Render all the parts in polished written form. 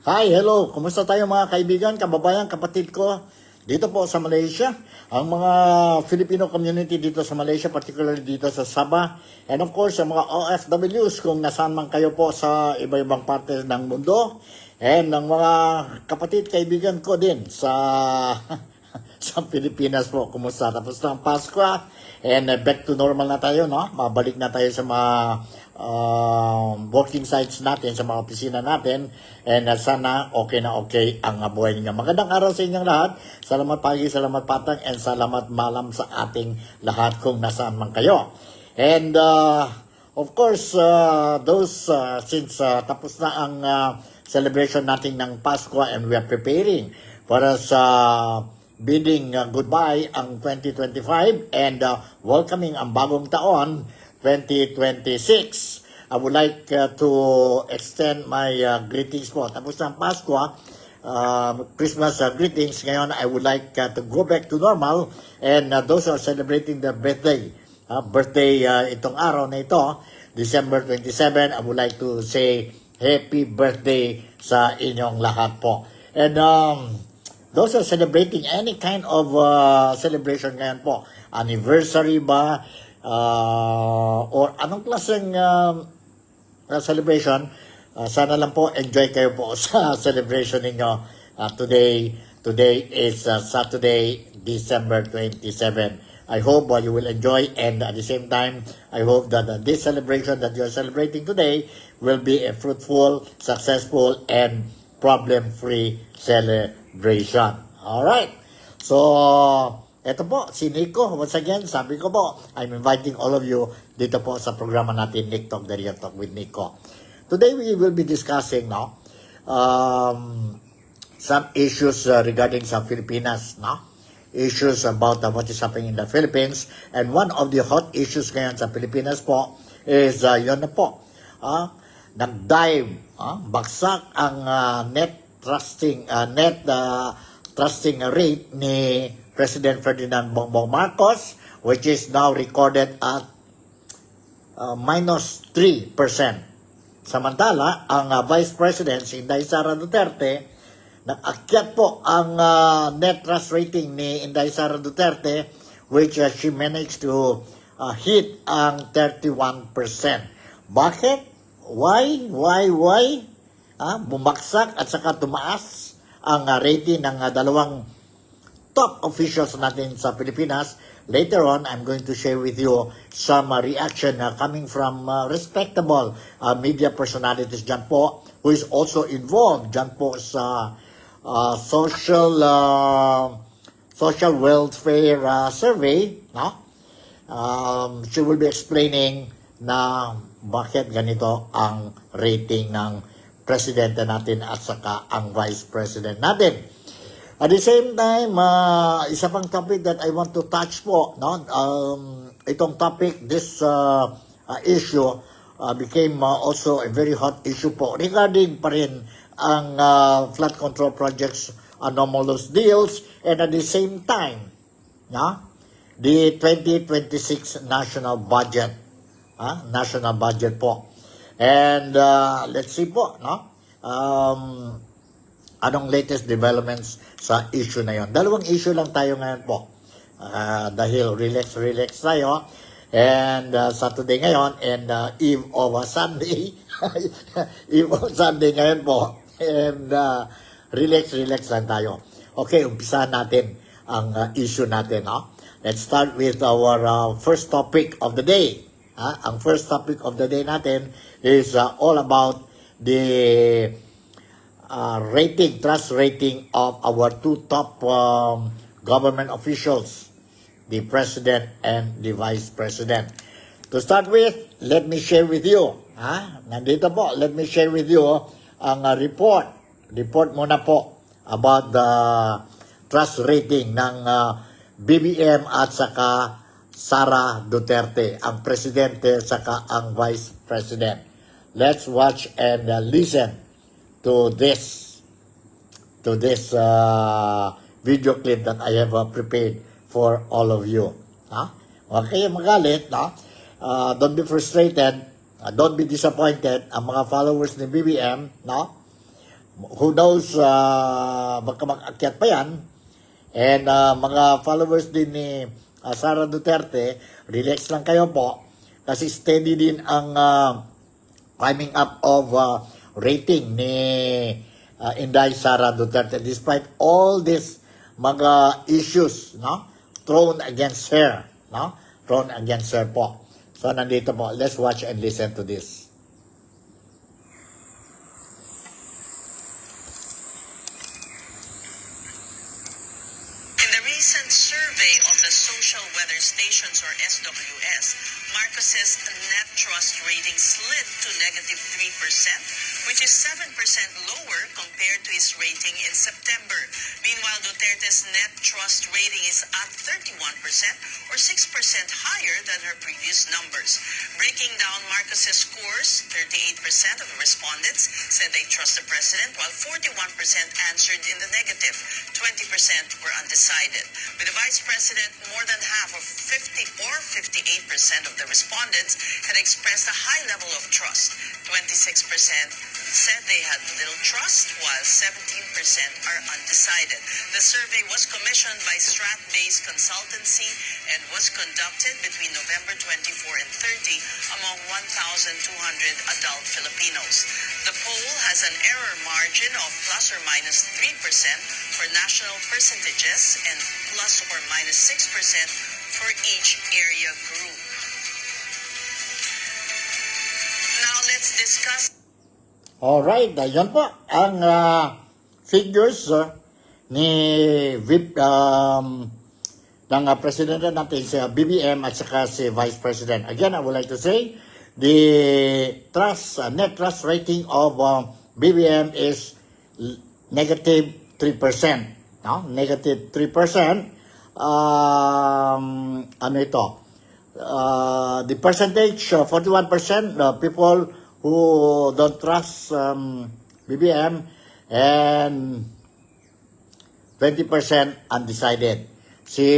Hi, hello. Kumusta tayo mga kaibigan, kababayan, kapatid ko dito po sa Malaysia? Ang mga Filipino community dito sa Malaysia, particularly dito sa Sabah. And of course, ang mga OFWs kung nasaan man kayo po sa iba-ibang parte ng mundo. And ang mga kapatid, kaibigan ko din sa sa Pilipinas po. Kumusta? Tapos na ang Pasko. And back to normal na tayo, no? Mabalik na tayo sa mga working sites natin, sa mga opisina natin. And sana okay na okay ang buhay ninyo. Magandang araw sa inyong lahat. Salamat pagi, salamat patang, and salamat malam sa ating lahat kung nasaan man kayo. And of course, since tapos na ang celebration natin ng Pasko and we are preparing para sa bidding goodbye ang 2025 and welcoming ang bagong taon 2026. I would like to extend my greetings po. Tapos ng Pasko, Christmas greetings. Ngayon, I would like to go back to normal and those who are celebrating their birthday, itong araw na ito, December 27, I would like to say happy birthday sa inyong lahat po. And those who are celebrating any kind of celebration ngayon po, anniversary ba, or anong klaseng celebration, sana lang po enjoy kayo po sa celebration ninyo. Today is Saturday, December 27. I hope you will enjoy, and at the same time, I hope that this celebration that you are celebrating today will be a fruitful, successful, and problem-free celebration. Alright, so eto po, si Nico, once again, sabi ko po, I'm inviting all of you dito po sa programa natin, Nick Talk, The Real Talk with Nico. Today, we will be discussing some issues regarding sa Filipinas, issues about what is happening in the Philippines. And one of the hot issues ngayon sa Pilipinas po is, yun na po, nag-dive, bagsak ang net trusting rate ni President Ferdinand Bongbong Marcos, which is now recorded at minus 3%. Samantala, ang Vice President, si Inday Sara Duterte, nag-akyat po ang net trust rating ni Inday Sara Duterte, which she managed to hit ang 31%. Bakit? Why? Bumagsak at saka tumaas ang rating ng dalawang top officials natin sa Pilipinas. Later on, I'm going to share with you some reaction coming from respectable media personalities dyan po, who is also involved dyan po sa social welfare survey. She will be explaining na bakit ganito ang rating ng presidente natin at saka ang vice president natin. At the same time, isa pang topic that I want to touch po, itong topic, this issue became also a very hot issue po regarding pa rin ang flood control projects, anomalous deals, and at the same time, the 2026 national budget po. And let's see po, anong latest developments sa issue na yon. Dalawang issue lang tayo ngayon po. Dahil relax tayo. And Saturday ngayon, and Eve of Sunday. Eve of Sunday ngayon po. And relax lang tayo. Okay, umpisahan natin ang issue natin. Let's start with our first topic of the day. Ang first topic of the day natin is all about the trust rating of our two top government officials, the President and the Vice President. To start with, let me share with you, nandito po, let me share with you ang report muna po about the trust rating ng BBM at saka Sara Duterte, ang Presidente saka ang Vice President. Let's watch and listen to this video clip that I have prepared for all of you. Huwag kayo magalit, don't be frustrated, don't be disappointed. Ang mga followers ni BBM, who knows, baka mag-akyat pa yan. And mga followers din ni Sara Duterte, relax lang kayo po. Kasi steady din ang climbing up of rating ni Inday Sara Duterte. Despite all these mga issues, no, thrown against her, no, thrown against her po. So nandito po, let's watch and listen to this. In the recent survey of the Social Weather Stations or SWS, Marcos's net trust rating slid to negative 3%, which is 7% lower compared to his rating in September. Meanwhile, Duterte's net trust rating is at 31%, or 6% higher than her previous numbers. Breaking down Marcos's scores, 38% of the respondents said they trust the president, while 41% answered in the negative. 20% were undecided. With the vice president, more than half of 50 or 58% of the respondents had expressed a high level of trust. 26% said they had little trust, while 17% are undecided. The survey was commissioned by Strat-based consultancy and was conducted between November 24 and 30 among 1,200 adult Filipinos. The poll has an error margin of plus or minus 3% for national percentages and plus or minus 6% for each area group. Now let's discuss. Alright, ayun po ang figures ni ng presidente natin si BBM at saka si Vice President. Again, I would like to say the net trust rating of BBM is negative 3%. No? Negative 3%. Ano ito? The percentage, 41% people who don't trust BBM and 20% undecided. Si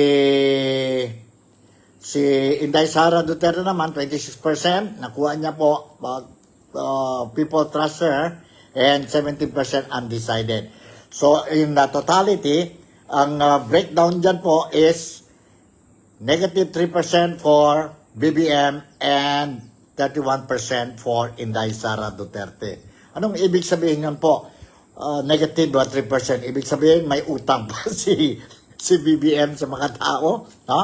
Inday Sara Duterte naman, 26%. Nakuha niya po, people trust her, and 17% undecided. So, in the totality, ang breakdown dyan po is negative 3% for BBM and 31% for Inday Sara Duterte. Anong ibig sabihin yan po? Negative 3%. Ibig sabihin may utang pa si BBM sa mga tao. No?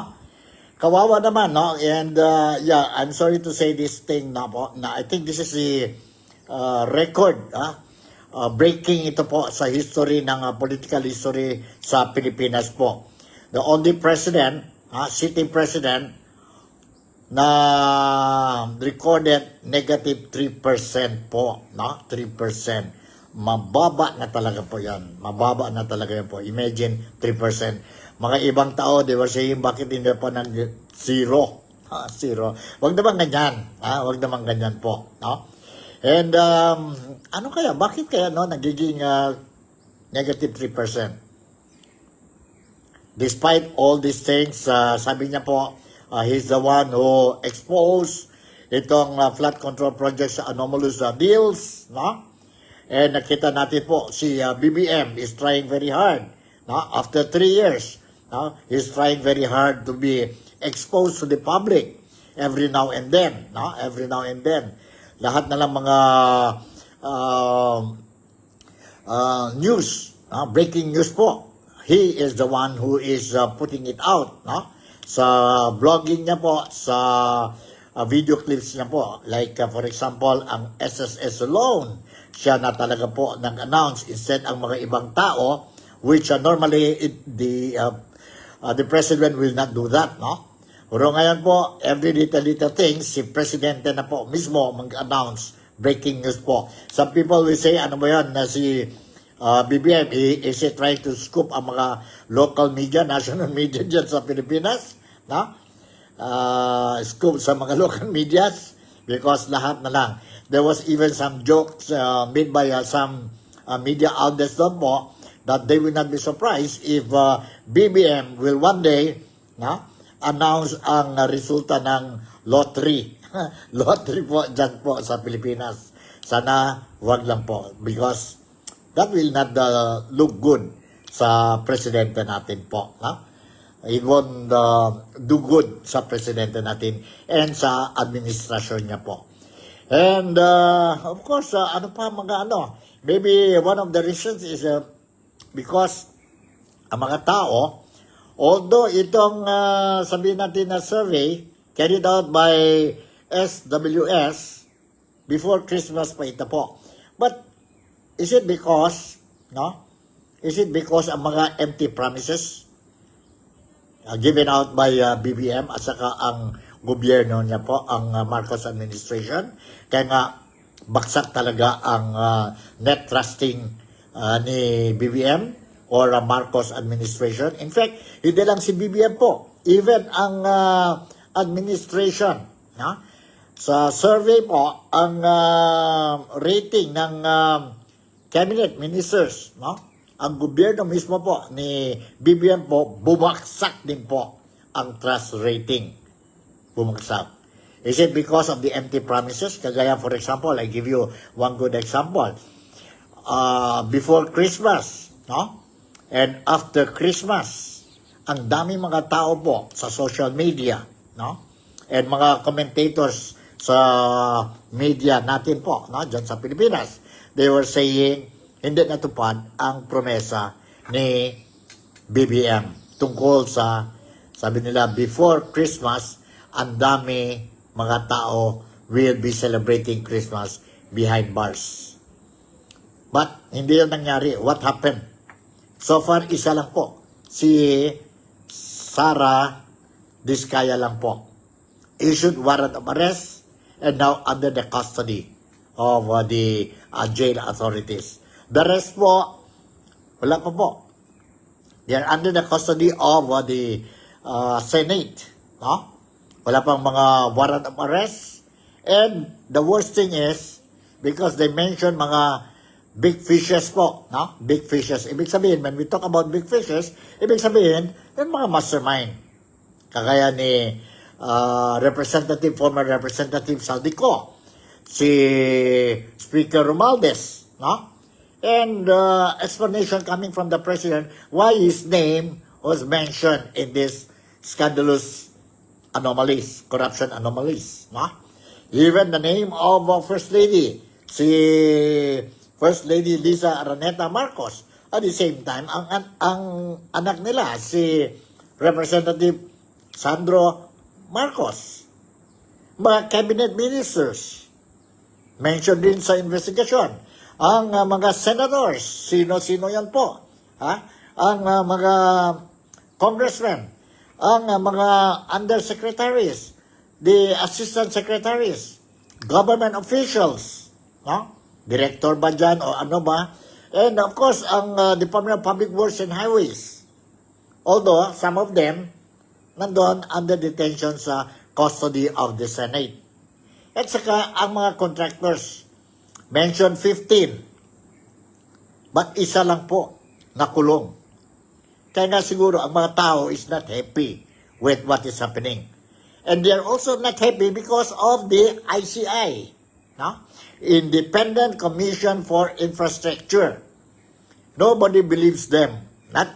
Kawawa naman, no? And yeah, I'm sorry to say this thing na po. Na I think this is the record. Breaking ito po sa history ng political history sa Pilipinas po. The only president, sitting president, na recorded negative 3% po, no? 3%. Mababa na talaga po yan. Mababa na talaga yan po. Imagine 3%. Mga ibang tao, they were saying, bakit hindi po ng zero? Zero. Huwag naman ganyan. Huwag naman ganyan po. No? And, ano kaya? Bakit kaya no, nagiging negative 3%? Despite all these things, sabi niya po, he's the one who exposed itong flood control project sa anomalous deals, no? And nakita natin po, si BBM is trying very hard, no? After 3 years, no? He's trying very hard to be exposed to the public every now and then, no? Every now and then. Lahat na lang mga news, breaking news po. He is the one who is putting it out, no? Sa blogging niya po, sa video clips niya po. Like, for example, ang SSS loan, siya na talaga po nag-announce instead ang mga ibang tao, which normally the president will not do that, no? Pero ngayon po, every little things, si presidente na po mismo mag-announce, breaking news po. Some people will say, ano ba yan, na si BBM, is he trying to scoop ang mga local media, national media dyan sa Pilipinas? No? Scoop sa mga local medias? Because lahat na lang. There was even some jokes made by some media outlets doon po that they will not be surprised if BBM will one day announce ang resulta ng lottery. Lottery po dyan po sa Pilipinas. Sana wag lang po because That will not look good sa presidente natin po. It won't do good sa presidente natin and sa administrasyon niya po. And of course, ano pa mga maybe one of the reasons is because ang mga tao, although itong sabihin natin na survey carried out by SWS before Christmas pa ito po. But is it because ang mga empty promises given out by BBM at saka ang gobyerno niya po, ang Marcos administration, kaya nga baksak talaga ang net trusting ni BBM or Marcos administration. In fact, hindi lang si BBM po, even ang administration. Sa survey po, ang rating ng cabinet ministers, ang gobyerno mismo po ni BBM po, bumagsak din po ang trust rating. Bumagsak. Is it because of the empty promises? Kagaya, for example, I give you one good example. Before Christmas, and after Christmas, ang dami mga tao po sa social media, and mga commentators sa media natin po, dyan sa Pilipinas, they were saying, hindi natupad ang promesa ni BBM tungkol sa, sabi nila, before Christmas, ang dami mga tao will be celebrating Christmas behind bars. But hindi yun nangyari. What happened? So far, isa lang po. Si Sara Diskaya lang po. Issued warrant of arrest and now under the custody of the jail authorities. The rest po, wala pa po. They are under the custody of the Senate. Wala pang mga warrant of arrest. And the worst thing is, because they mention mga big fishes po. Big fishes. Ibig sabihin, when we talk about big fishes, ibig sabihin, yung mga mastermind. Kagaya ni former Representative Saldico, si Speaker Romualdez, and explanation coming from the President why his name was mentioned in this scandalous anomalies, corruption anomalies. Even the name of First Lady, si First Lady Liza Araneta Marcos, at the same time, ang anak nila, si Representative Sandro Marcos, mga cabinet ministers, mentioned din sa investigasyon. Ang mga senators, sino-sino yan po? Ang mga congressmen, ang mga undersecretaries, the assistant secretaries, government officials, director ba dyan o ano ba? And of course, ang Department of Public Works and Highways. Although, some of them, nandun under detention sa custody of the Senate. At saka, ang mga contractors, mention 15. But isa lang po, nakulong. Kaya nga siguro, ang mga tao is not happy with what is happening. And they are also not happy because of the ICI, Independent Commission for Infrastructure. Nobody believes them. Not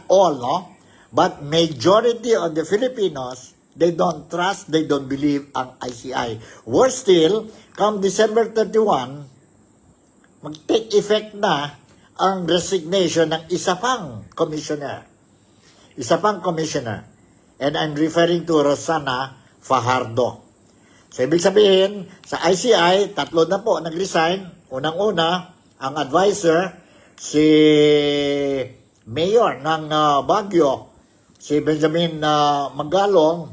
all, but majority of the Filipinos, they don't trust, they don't believe ang ICI. Worse still, come December 31, mag-take effect na ang resignation ng isa pang commissioner. And I'm referring to Rosana Fajardo. So, ibig sabihin, sa ICI, 3 na po nag-resign. Unang-una, ang advisor, si Mayor ng Baguio, si Benjamin Magalong,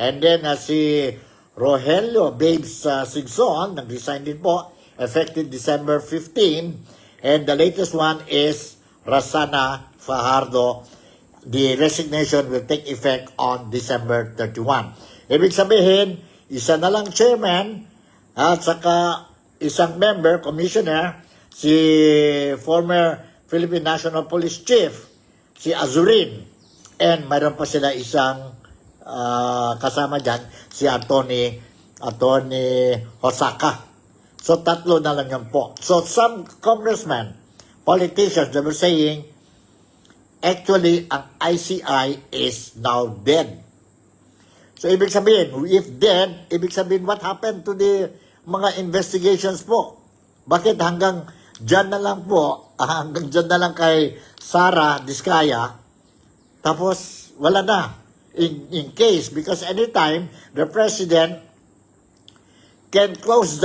and then si Rogelio Babes Sigson, nag-resign din po, effective December 15. And the latest one is Rosana Fajardo. The resignation will take effect on December 31. Ibig sabihin, isa na lang chairman at saka isang member, commissioner, si former Philippine National Police Chief, si Azurin. And mayroon pa sila isang kasama dyan, si Attorney Hosaka. So, 3 na lang yan po. So, some congressmen, politicians, they were saying, actually, ang ICI is now dead. So, ibig sabihin, if dead, ibig sabihin, what happened to the mga investigations po? Bakit hanggang dyan na lang po, hanggang dyan na lang kay Sara Diskaya, tapos wala na. In case, because anytime, the president can close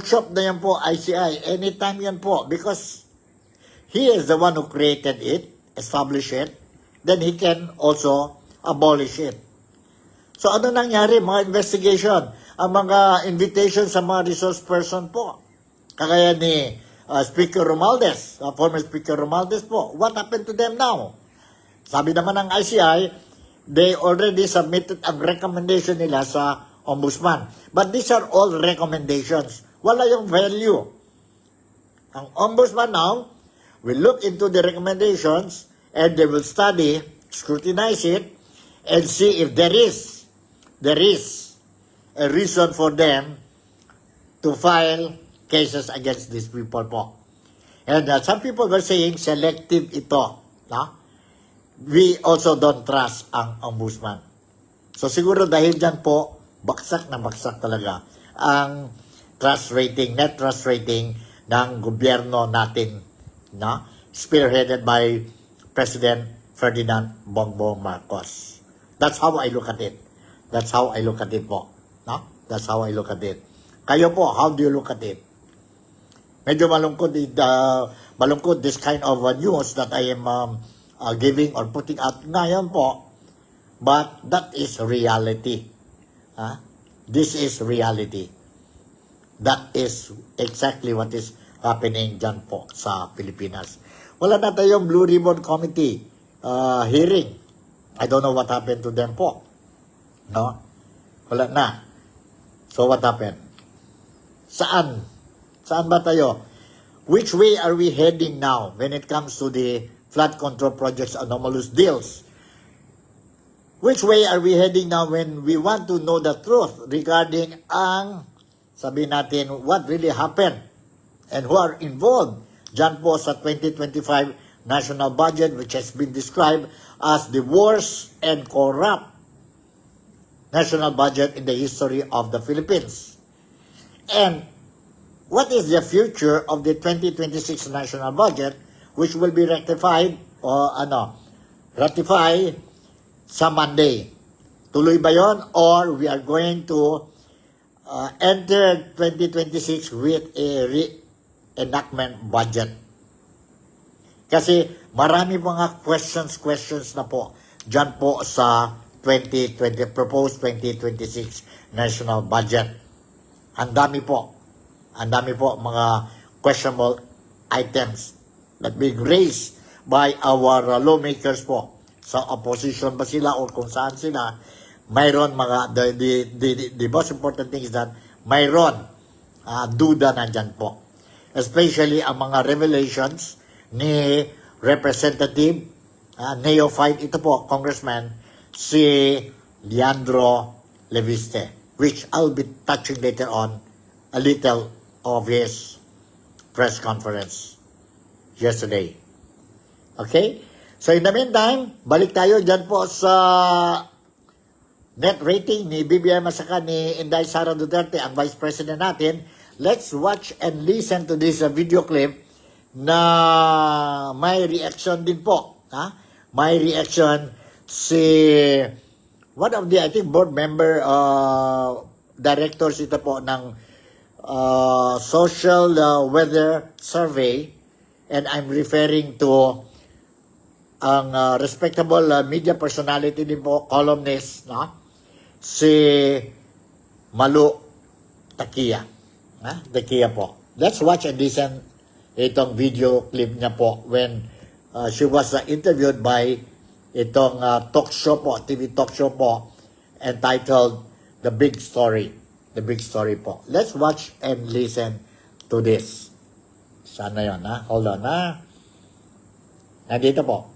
shop na yan po, ICI, anytime yan po, because he is the one who created it, established it, then he can also abolish it. So ano nangyari? Mga investigation, ang mga invitation sa mga resource person po, kagaya ni Speaker Romualdez, former Speaker Romualdez po, what happened to them now? Sabi naman ng ICI, they already submitted ang recommendation nila sa Ombudsman. But these are all recommendations. Wala yung value. Ang Ombudsman now will look into the recommendations and they will study, scrutinize it, and see if there is a reason for them to file cases against these people po. And some people were saying selective ito. No? We also don't trust ang Ombudsman. So siguro dahil dyan po, baksak na baksak talaga ang trust rating, net trust rating ng gobyerno natin, no? Spearheaded by President Ferdinand Bongbong Marcos. That's how I look at it. That's how I look at it po. No? That's how I look at it. Kayo po, how do you look at it? Medyo malungkot this kind of news that I am giving or putting out ngayon po. But that is reality. This is reality. That is exactly what is happening dyan po sa Pilipinas. Wala na tayong Blue Ribbon Committee hearing. I don't know what happened to them po. No? Wala na. So what happened? Saan? Saan ba tayo? Which way are we heading now when it comes to the flood control projects, anomalous deals? Which way are we heading now when we want to know the truth regarding ang, sabihin natin, what really happened and who are involved dyan po sa 2025 national budget, which has been described as the worst and corrupt national budget in the history of the Philippines. And what is the future of the 2026 national budget, which will be ratified sa Monday? Tuloy ba yon, or we are going to enter 2026 with a reenactment budget? Kasi marami mga questions na po dyan po sa proposed 2026 national budget. Ang dami po mga questionable items that being raised by our lawmakers po. Sa opposition ba sila o kung saan sila, mayroon mga, the most important thing is that mayroon duda na dyan po. Especially ang mga revelations ni Representative neophyte, ito po, Congressman, si Leandro Leviste, which I'll be touching later on a little of his press conference yesterday. Okay? So in the meantime, balik tayo dyan po sa net rating ni BBM at saka ni Inday Sara Duterte, ang Vice President natin. Let's watch and listen to this video clip na may reaction din po. May reaction si one of the, I think, board member directors ito po ng Social Weather Survey, and I'm referring to ang respectable media personality din po, columnist, no? Si Malu Takia. Takia po. Let's watch and listen itong video clip niya po when she was interviewed by itong talk show po, TV talk show po, entitled The Big Story. The Big Story po. Let's watch and listen to this. Sana yun, Hold on, Nandito po.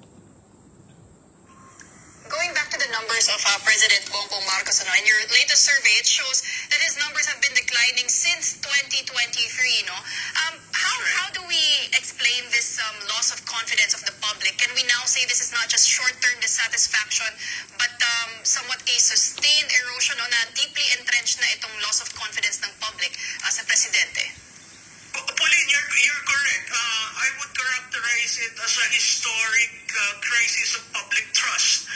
Going back to the numbers of President Bongbong Marcos, in your latest survey, it shows that his numbers have been declining since 2023, no? How do we explain this loss of confidence of the public? Can we now say this is not just short-term dissatisfaction, but somewhat a sustained erosion o na deeply entrenched na itong loss of confidence ng public sa presidente? Pauline, you're correct. I would characterize it as a historic crisis of public trust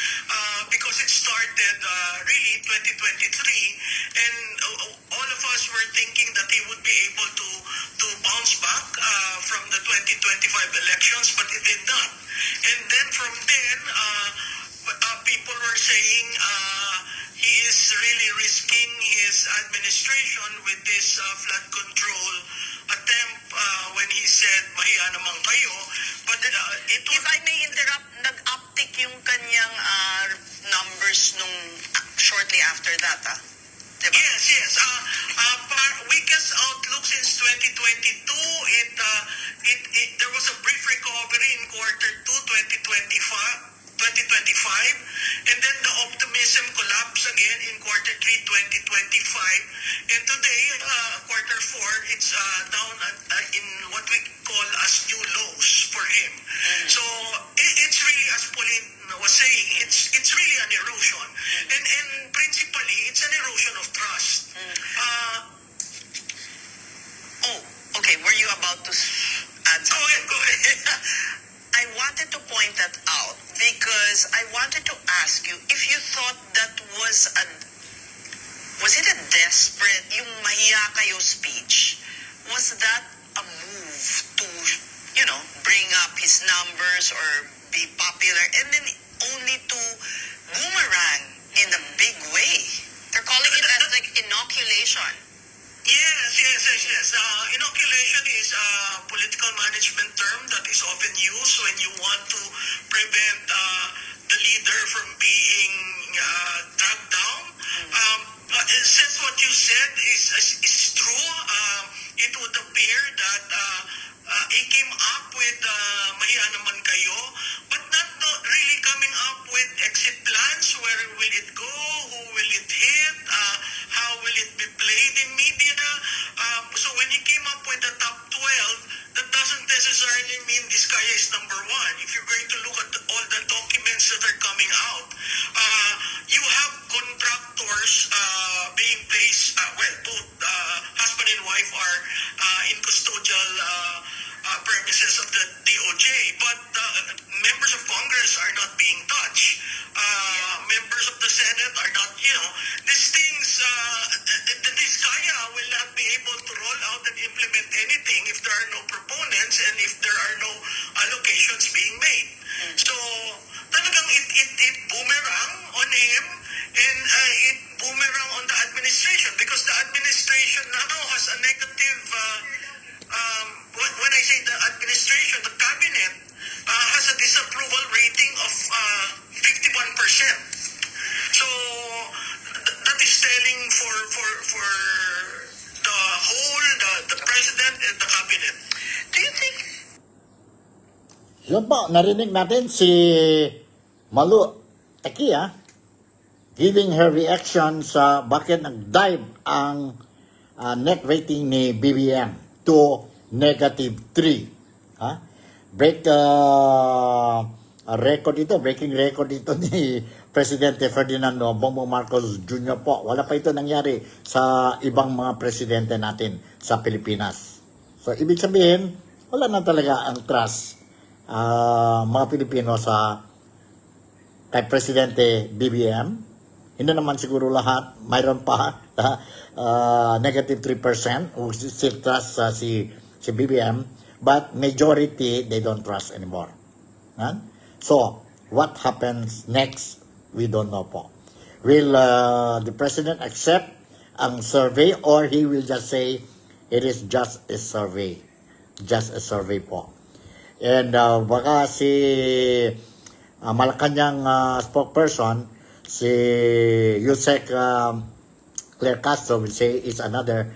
because it started really 2023, and all of us were thinking that he would be able to bounce back from the 2025 elections, but it did not. And then from then, people were saying he is really risking his administration with this flood control attempt when he said, mahiya naman kayo. But If I may interrupt, nag-uptick yung kanyang numbers nung shortly after that, Diba? Yes. Weakest outlook since 2022. There was a brief recovery in quarter 2, 2025, and then the optimism collapsed again in quarter 3, 2025, and today, quarter 4, it's down in what we call as new lows for him. So it's really, as Pauline was saying, it's really an erosion, and principally it's an erosion of trust. Okay, were you about to add something? Go ahead. I wanted to point that out because I wanted to ask you if you thought that was it a desperate, yung mahiya kayo speech, was that a move to, bring up his numbers or be popular, and then only to boomerang in a big way? They're calling it as like inoculation. Yes. Inoculation is a political management term that is often used when you want to prevent the leader from being dragged down. Since what you said is true, it would appear that he came up with mahiya naman kayo, but not really coming up with exit plans. Where will it go? Who will it hit? How will it be played in media? So when he came up with the top 12, that doesn't necessarily mean this guy is number 1. If you're going to look at all the documents that are coming out, you have contractors being placed, both husband and wife are in custodial premises of the DOJ, but members of Congress are not being touched. Members of the Senate are not, these things, this kaya will not be able to roll out and implement anything if there are no proponents and if there are no allocations being made. So, talagang it boomerang on him, and it boomerang on the administration, because the administration now has a negative, when I say the administration, the cabinet has a disapproval rating of 51%. So that is telling for the whole, the president and the cabinet. Do you think Yun po, narinig natin si Malu Tequia giving her reaction sa bakit nag-dive ang net rating ni BBM to -3. Breaking record ito ni Presidente Ferdinando Bongbong Marcos Jr. po. Wala pa ito nangyari sa ibang mga presidente natin sa Pilipinas. So, ibig sabihin, wala na talaga ang trust mga Pilipino sa kay Presidente BBM. Hindi naman siguro lahat, mayroon pa -3% who still trust si BBM, but majority they don't trust anymore. So what happens next, we don't know po. Will the President accept ang survey, or he will just say it is just a survey po? And baka si Malacanang spokesperson, si Yusek Claire Castro, will say it's another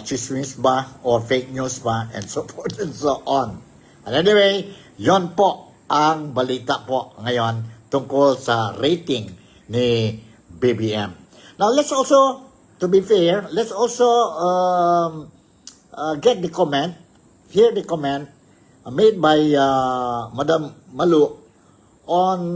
chismis ba or fake news ba, and so forth and so on. And anyway, yon po ang balita po ngayon tungkol sa rating ni BBM. Now let's also to to be fair, let's also hear the comment made by Madam Malu on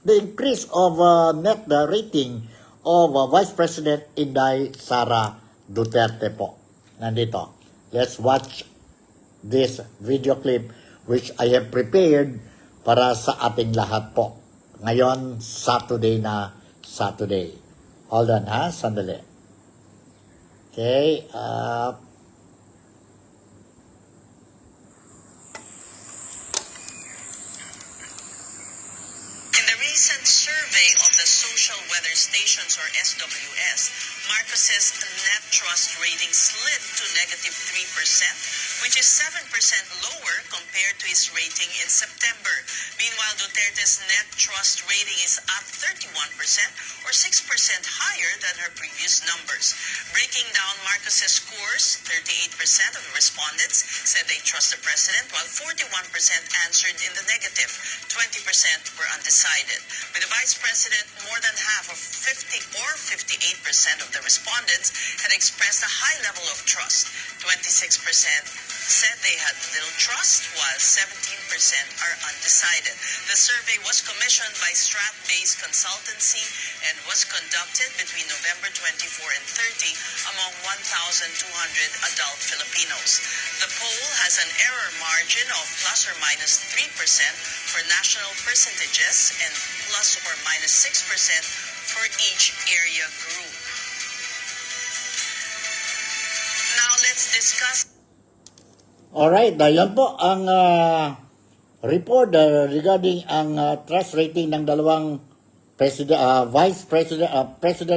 the increase of net rating of Vice President Inday Sara Duterte po. Nandito. Let's watch this video clip which I have prepared para sa ating lahat po. Ngayon, Saturday. Hold on ha, sandali. Okay, In the recent survey of the Social Weather Stations or SWS, Marcos's net trust rating slid to negative 3%, which is 7% lower compared to his rating in September. Meanwhile, Duterte's net trust rating is up 31% or 6% higher than her previous numbers. Breaking down Marcos's scores, 38% of the respondents said they trust the president, while 41% answered in the negative. 20% were undecided. With the vice president, more than half of 50 or 58% of the respondents had expressed a high level of trust. 26% said they had little trust, while 17% are undecided. The survey was commissioned by Strat-based consultancy and was conducted between November 24 and 30 among 1,200 adult Filipinos. The poll has an error margin of plus or minus 3% for national percentages and plus or minus 6% for each area group. Now let's discuss. alright, yan po ang report regarding ang trust rating ng dalawang president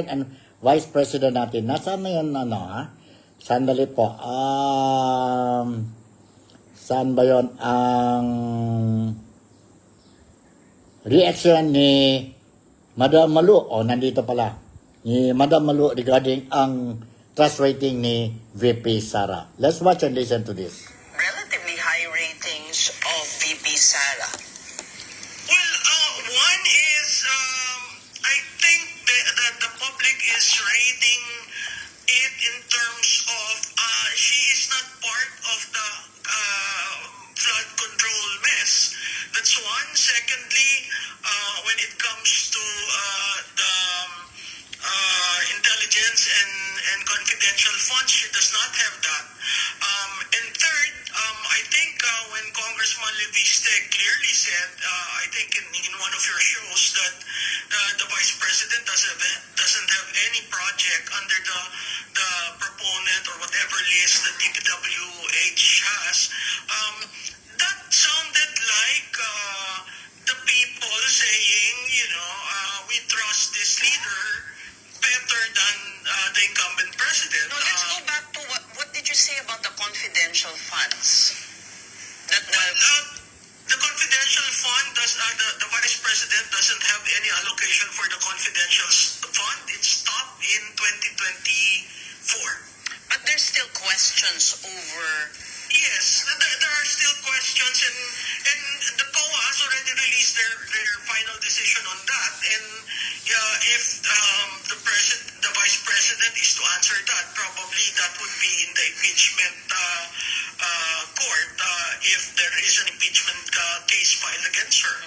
and vice president natin. Nasaan na yan, Sandali po. Saan ba yun ang reaction ni Madam Malu? Nandito pala. Ni Madam Malu regarding ang trust rating ni VP Sara. Let's watch and listen to this. Relatively high ratings of VP Sara. Well, one is, I think that the public is rating it in terms of she is not part of the flood control mess. That's one. Secondly, when it comes to the intelligence and confidential funds, she does not have that. And third, I think when Congressman Leviste clearly said, I think in one of your shows, that the Vice President doesn't have any project under the proponent or whatever list that DPWH has, that sounded like the people saying, we trust this leader better than the incumbent president. No, let's go back to what did you say about the confidential funds? That The confidential fund, the Vice President doesn't have any allocation for the confidential fund. It stopped in 2024. but there's still questions over. Yes, there are still questions, and the COA has already released their final decision on that. And if the Vice President is to answer that, probably that would be in the impeachment court if there is an impeachment case filed against her.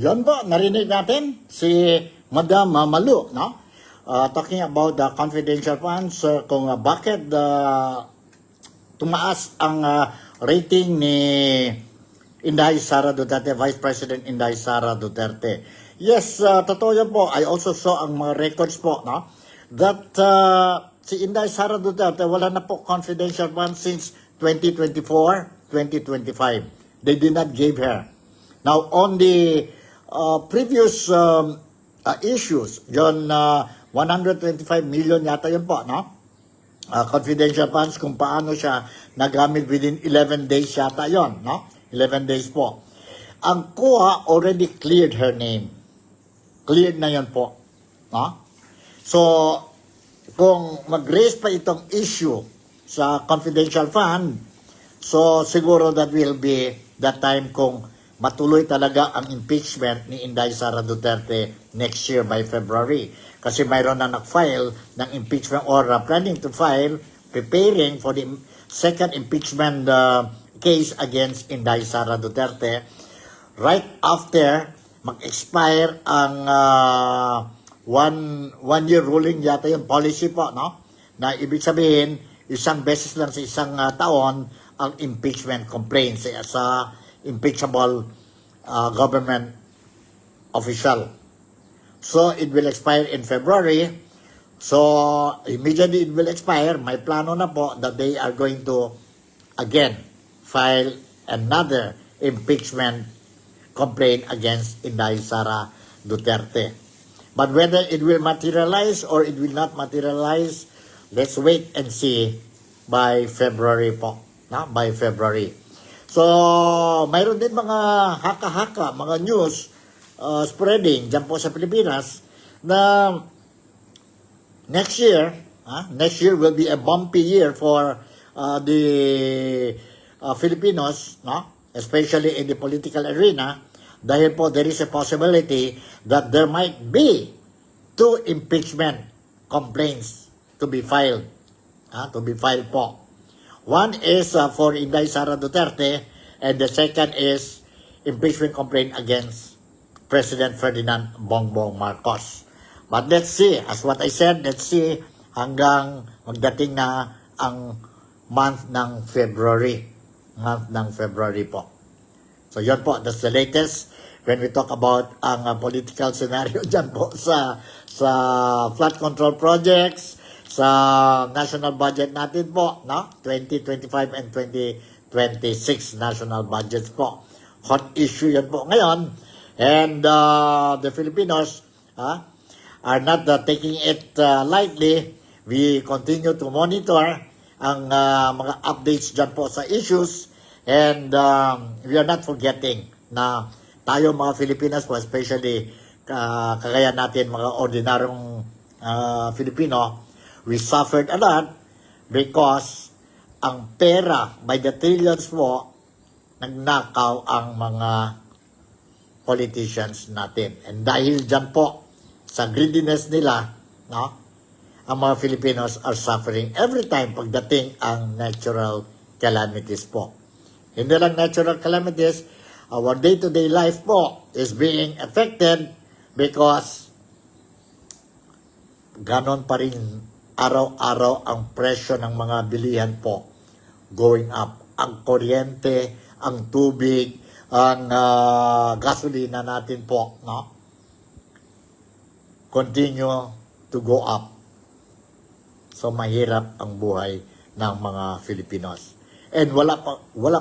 Yan ba, narinig natin si Madam Malu, no? Talking about the confidential funds, kung bakit tumaas ang rating ni Inday Sara Duterte, Vice President Inday Sara Duterte. Yes, totoo yan po. I also saw ang mga records po, no? That si Inday Sara Duterte, wala na po confidential funds since 2024, 2025. They did not give her. Now, on the previous issues, yun 125 million yata yun po, no? Confidential funds, kung paano siya nagamit within 11 days yata yun, no? 11 days po. Ang COA already cleared her name. Cleared na yun po. No? So, kung mag-raise pa itong issue sa confidential fund, so siguro that will be the time kung matuloy talaga ang impeachment ni Inday Sara Duterte next year by February. Kasi mayroon na nag-file ng impeachment or planning to file, preparing for the second impeachment case against Inday Sara Duterte right after mag-expire ang one year ruling yata yung policy po, no? Na ibig sabihin, isang beses lang sa isang taon ang impeachment complaints sa impeachable government official. So, it will expire in February. So, immediately it will expire. May plano na po that they are going to, again, file another impeachment complaint against Inday Sara Duterte. But whether it will materialize or it will not materialize, let's wait and see by February po. No? By February. So, mayroon din mga haka-haka, mga news spreading dyan po sa Pilipinas na next year will be a bumpy year for the Filipinos, no? Especially in the political arena, dahil po there is a possibility that there might be 2 impeachment complaints to be filed. Po. One is for Inday Sara Duterte, and the second is impeachment complaint against President Ferdinand Bongbong Marcos. But let's see, as what I said, let's see hanggang magdating na ang month ng February. Po. So yun po, that's the latest when we talk about ang political scenario dyan po sa flood control projects, sa national budget natin po, no? 2025 and 2026 national budgets po. Hot issue yan po ngayon. And the Filipinos are not taking it lightly. We continue to monitor ang mga updates dyan po sa issues. And we are not forgetting na tayo mga Filipinas po, especially kagaya natin mga ordinaryong Filipino, we suffered a lot because ang pera by the trillions po, nagnakaw ang mga politicians natin. And dahil dyan po, sa greediness nila, no, ang mga Filipinos are suffering every time pagdating ang natural calamities po. Hindi lang natural calamities, our day-to-day life po is being affected because ganon pa rin araw-araw ang presyo ng mga bilihan po going up. Ang kuryente, ang tubig, ang gasolina natin po, no? Continue to go up. So mahirap ang buhay ng mga Filipinos. And wala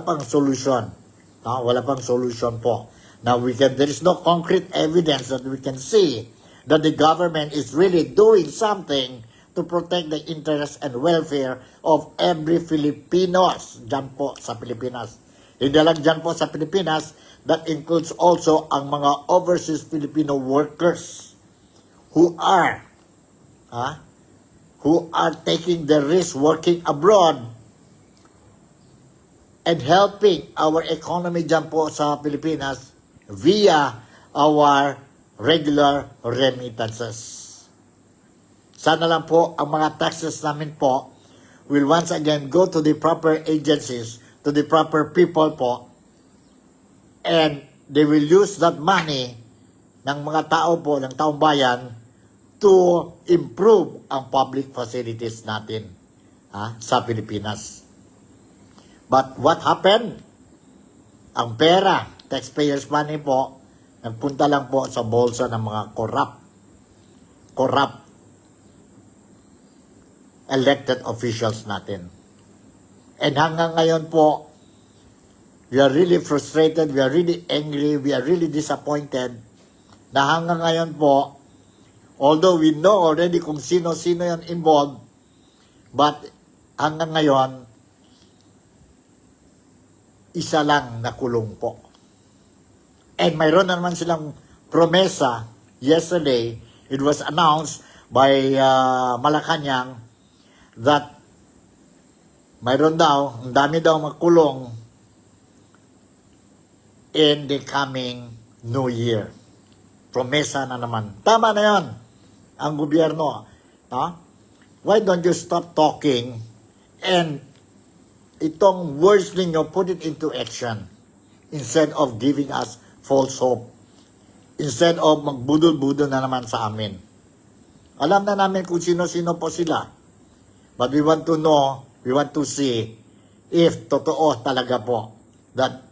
pang solution. No? Wala pang solution po. Now there is no concrete evidence that we can see that the government is really doing something to protect the interests and welfare of every Filipinos dyan po sa Pilipinas. Hindi lang dyan po sa Pilipinas, that includes also ang mga overseas Filipino workers who are taking the risk working abroad and helping our economy dyan po sa Pilipinas via our regular remittances. Sana lang po ang mga taxes namin po will once again go to the proper agencies, to the proper people po, and they will use that money ng mga tao po, ng taong bayan, to improve ang public facilities natin sa Pilipinas. But what happened? Ang pera, taxpayers' money po, nagpunta lang po sa bolsa ng mga corrupt elected officials natin. And hanggang ngayon po, we are really frustrated, we are really angry, we are really disappointed na hanggang ngayon po, although we know already kung sino-sino yan involved, but hanggang ngayon, isa lang nakulong po. And mayroon naman silang promesa yesterday, it was announced by Malacanang that mayroon daw, ang dami daw makulong in the coming New Year. Promesa na naman. Tama na yon ang gobyerno. No? Why don't you stop talking and itong words ninyo, put it into action instead of giving us false hope. Instead of magbudol-budol na naman sa amin. Alam na namin kung sino-sino po sila. But we want to know, we want to see if totoo talaga po that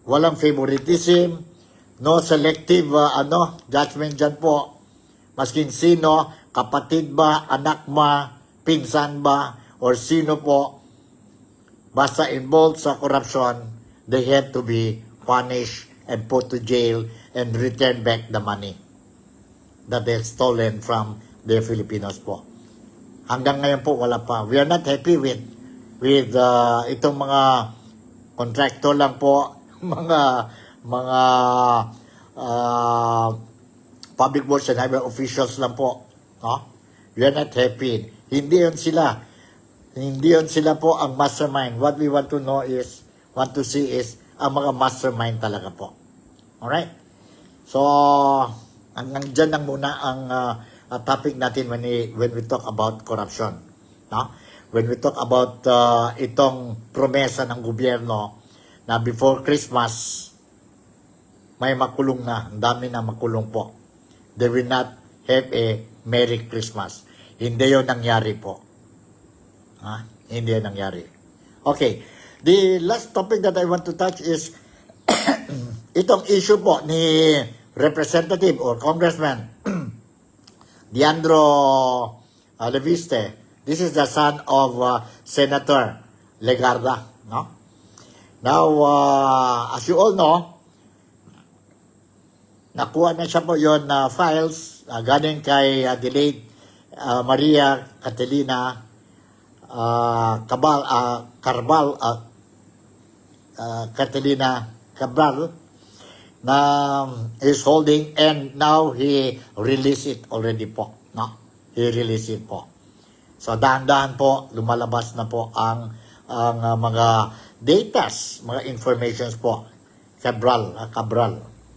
walang favoritism, no selective judgment dyan po. Masking sino, kapatid ba, anak ba, pinsan ba, or sino po, basta involved sa corruption, they have to be punished and put to jail and return back the money that they've stolen from the Filipinos po. Hanggang ngayon po, wala pa. We are not happy with itong mga contractor lang po, mga public works and highway officials lang po. No? We are not happy. Hindi yun sila po ang mastermind. What we want to see is ang mga mastermind talaga po. Alright? So, hanggang dyan lang muna ang topic natin when we talk about corruption. No? When we talk about itong promesa ng gobyerno na before Christmas, may makulong na. Ang dami na makulong po. They will not have a Merry Christmas. Hindi yun nangyari po. Hindi yun nangyari. Okay. The last topic that I want to touch is itong issue po ni Representative or Congressman Leandro Leviste. This is the son of Senator Legarda. No? Now, as you all know, nakuha na siya po yun files galing kay delayed Maria Catalina Catalina Cabral na is holding, and now he released it already po. No? He released it po. So dahan-dahan po lumalabas na po ang mga datas, mga informations po. Cabral,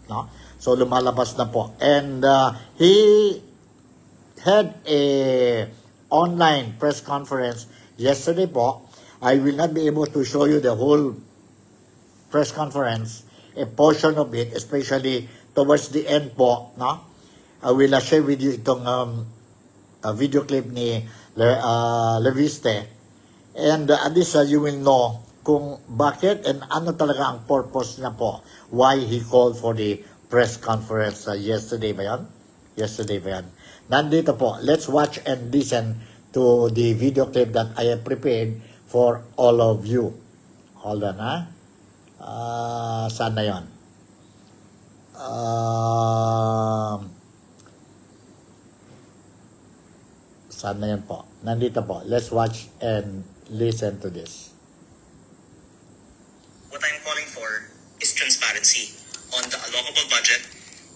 no? So lumalabas na po. And he had a online press conference yesterday po. I will not be able to show you the whole press conference, a portion of it, especially towards the end po, no? I will share with you itong video clip ni Leviste. And at least you will know kung bakit and ano talaga ang purpose niya po. Why he called for the press conference yesterday ba yan? Yesterday ba yan? Nandito po. Let's watch and listen to the video clip that I have prepared for all of you. Hold on, ha? Saan na yun? Saan na yan po? Nandito po. Let's watch and listen to this. What I'm calling for is transparency on the allocable budget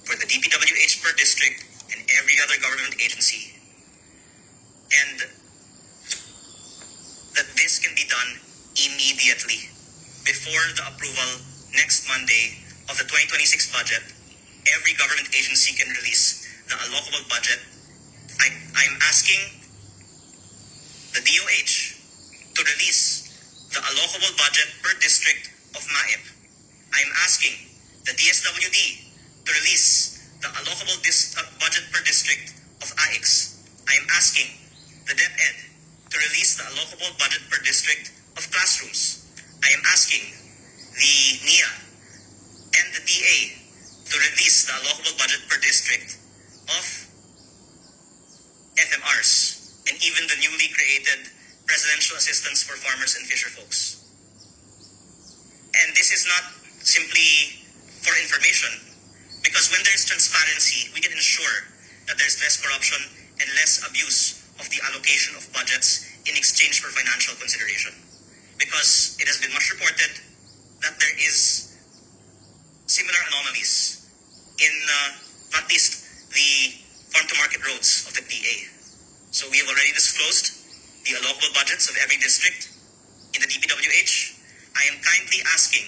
for the DPWH per district and every other government agency. And that this can be done immediately before the approval next Monday of the 2026 budget. Every government agency can release the allocable budget. I'm asking the DOH to release the allocable budget per district of MAIP. I'm asking the DSWD to release the allocable budget per district of AIX. I'm asking the DepEd to release the allocable budget per district of classrooms. I am asking the NIA and the DA to release the allocable budget per district of FMRs and even the newly created Presidential Assistance for Farmers and Fisher Folks. And this is not simply for information, because when there's transparency, we can ensure that there's less corruption and less abuse of the allocation of budgets in exchange for financial consideration. Because it has been much reported that there is similar anomalies in at least the farm-to-market roads of the PA. So we have already disclosed the allocable budgets of every district in the DPWH. I am kindly asking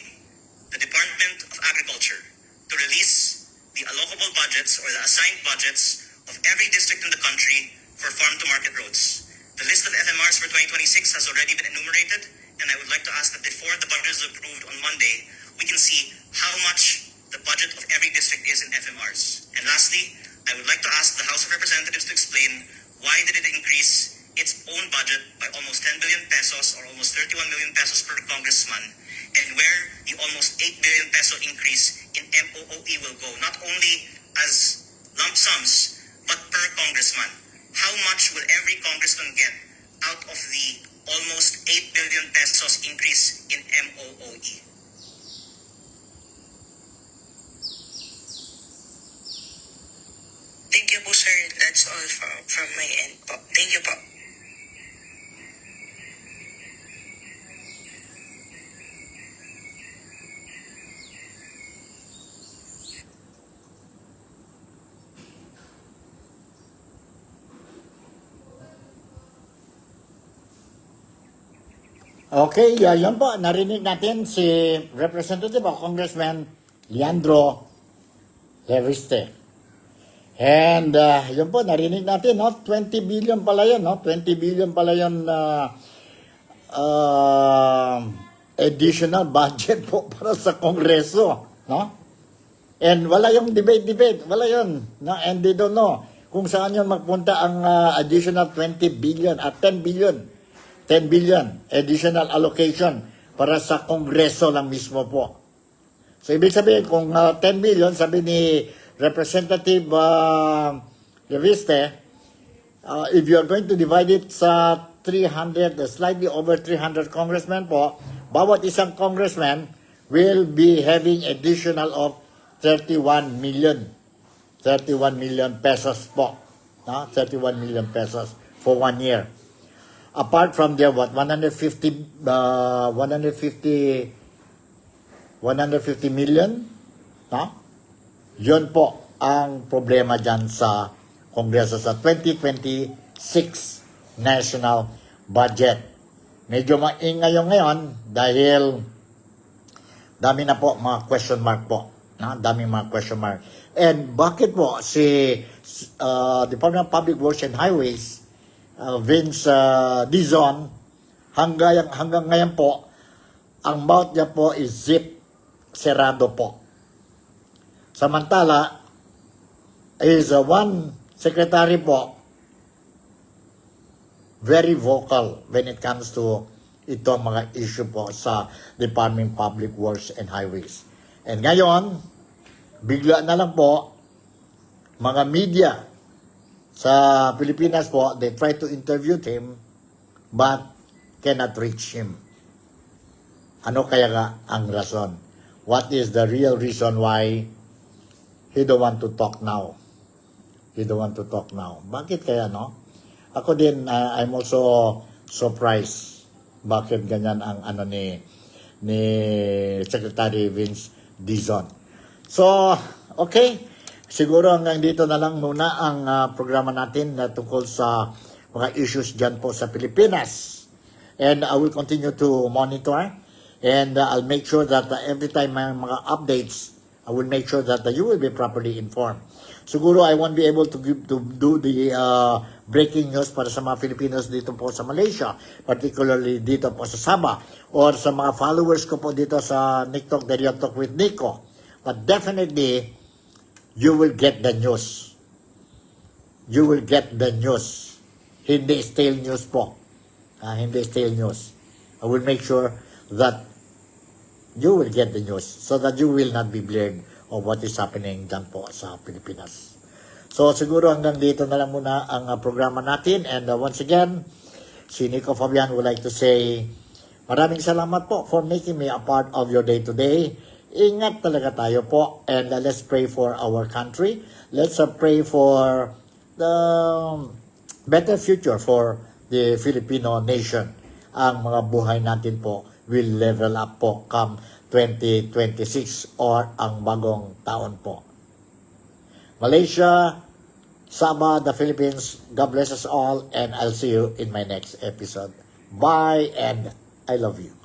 the Department of Agriculture to release the allocable budgets or the assigned budgets of every district in the country for farm-to-market roads. The list of FMRs for 2026 has already been enumerated, and I would like to ask that before the budget is approved on Monday, we can see how much the budget of every district is in FMRs. And lastly, I would like to ask the House of Representatives to explain why did it increase its own budget by almost 10 billion pesos or almost 31 million pesos per congressman, and where the almost 8 billion peso increase in MOOE will go, not only as lump sums, but per congressman. How much will every congressman get out of the almost 8 billion pesos increase in MOOE? Thank you po, sir. That's all from my end po. Thank you po. Okay, yan po. Narinig natin si Representative o Congressman Leandro Leviste. And yun po, narinig natin, no? 20 billion pala yun, no? 20 billion pala yun additional budget po para sa Kongreso, no? And wala yung debate, wala yun, no? And they don't know kung saan yun magpunta ang additional 20 billion at 10 billion additional allocation para sa Kongreso lang mismo po. So, ibig sabihin, kung 10 billion, sabi ni Representative Leviste, if you are going to divide it sa 300, slightly over 300 congressmen po, bawat isang congressman will be having additional of 31 million pesos po. No? 31 million pesos for 1 year. Apart from their 150 million, no? Yun po ang problema dyan sa Kongreso sa 2026 national budget. Medyo maingay yung ngayon dahil dami na po mga question mark po. No? Dami mga question mark. And bakit po si Department of Public Works and Highways, Vince Dizon, hanggang ngayon po, ang mouth niya po is zip, serado po. Samantala, is one secretary po, very vocal when it comes to itong mga issue po sa Department of Public Works and Highways. And ngayon, bigla na lang po, mga media sa Pilipinas po, they try to interview him, but cannot reach him. Ano kaya nga ang rason? What is the real reason why he don't want to talk now? He don't want to talk now. Bakit kaya, no? Ako din, I'm also surprised. Bakit ganyan ang ano ni Secretary Vince Dizon. So, okay. Siguro hanggang dito na lang muna ang programa natin na tungkol sa mga issues dyan po sa Pilipinas. And I will continue to monitor and I'll make sure that every time may mga updates, I will make sure that you will be properly informed. Siguro I won't be able to do the breaking news para sa mga Filipinos dito po sa Malaysia, particularly dito po sa Sabah, or sa mga followers ko po dito sa TikTok, Daily Talk with Nico. But definitely, you will get the news. You will get the news. Hindi stale news po. Hindi stale news. I will make sure that you will get the news so that you will not be blamed of what is happening dyan po sa Pilipinas. So siguro hanggang dito na lang muna ang programa natin. And once again, si Nico Fabian would like to say maraming salamat po for making me a part of your day today. Ingat talaga tayo po, and let's pray for our country. Let's pray for the better future for the Filipino nation. Ang mga buhay natin po will level up po come 2026 or ang bagong taon po. Malaysia, Sabah, the Philippines, God bless us all, and I'll see you in my next episode. Bye, and I love you.